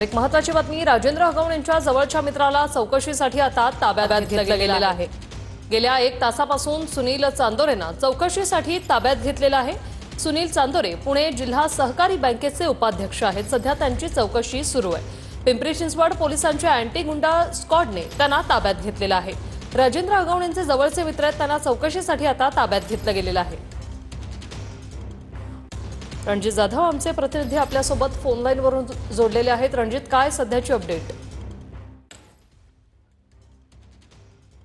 एक महत्त्वाची बातमी, राजेंद्र हगवण यांच्या जवळच्या मित्राला चौकशीसाठी आता ताब्यात घेतलं गेलेलं आहे। गेल्या 1 तासापासून सुनील चांदोरेंना चौकशीसाठी ताब्यात घेतलेलं आहे। सुनील चांदोरे पुणे जिल्हा सहकारी बँकेचे उपाध्यक्ष आहेत। सध्या त्यांची चौकशी सुरू आहे। पिंपरी चिंचवड पोलिसांच्या अँटी गुंडा स्क्वॉडने त्यांना ताब्यात घेतलेलं आहे। राजेंद्र हगवण यांचे जवळचे मित्र आहेत, त्यांना चौकशीसाठी आता ताब्यात घेतलं गेलेलं आहे। रणजित जाधव आमचे प्रतिनिधी आपल्यासोबत फोन लाईन वरून जोडलेले आहेत। रणजित, काय सध्याची अपडेट?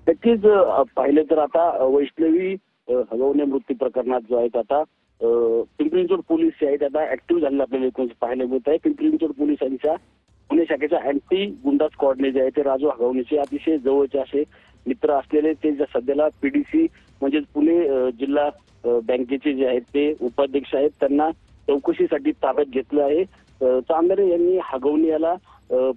नक्कीच पाहिले तर आता वैष्णवी हगवणे मृत्यू प्रकरणात जो आहे आता पिंपरी चिंचवड पोलीस जे आहेत आता ऍक्टिव्ह झालेले आपल्याला एकूण पाहायला मिळत आहे। पिंपरी चिंचवड पोलिसांच्या पुणे शाखेच्या अँटी गुंडा स्क्वॉडने जे आहे ते राजू हगवणेचे अतिशय जवळचे असे मित्र असलेले ते सध्याला पीडीसी म्हणजे पुणे जिल्हा बँकेचे जे आहेत ते उपाध्यक्ष आहेत, त्यांना चौकशीसाठी ताब्यात घेतलं आहे। चांदोरे यांनी हगवणे याला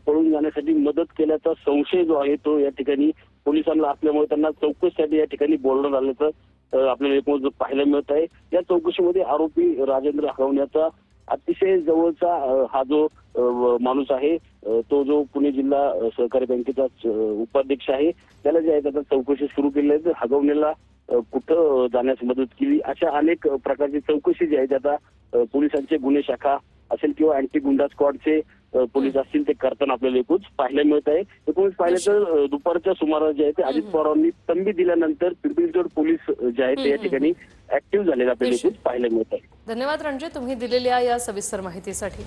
पळून जाण्यासाठी मदत केल्याचा संशय जो आहे तो या ठिकाणी पोलिसांना असल्यामुळे त्यांना चौकशीसाठी या ठिकाणी बोलवण्यात आल्याचं आपल्याला एकूण पाहायला मिळत आहे। या चौकशीमध्ये आरोपी राजेंद्र हगवणे याचा अतिशय जवळचा हा जो माणूस आहे तो जो पुणे जिल्हा सहकारी बँकेचा उपाध्यक्ष आहे, त्याला जे आहे आता चौकशी सुरू केली आहे। हगवणेला कुठं जाण्यास मदत केली अशा अनेक प्रकारची चौकशी जी आहे आता पोलिसांचे गुन्हे शाखा असेल किंवा अँटी गुंडा स्क्वॉडचे पोलीस असतील ते करताना आपल्याला एकूण पाहायला मिळत आहे। एकूण पाहिलं तर दुपारच्या सुमारास जे आहे ते अजित पवारांनी तंबी दिल्यानंतर पिंपरी चिंचवड पोलीस जे आहेत ते या ठिकाणी ऍक्टिव्ह झालेले आपल्याला एकूण पाहायला मिळत आहे। धन्यवाद रणजित, तुम्ही दिलेल्या या सविस्तर माहितीसाठी।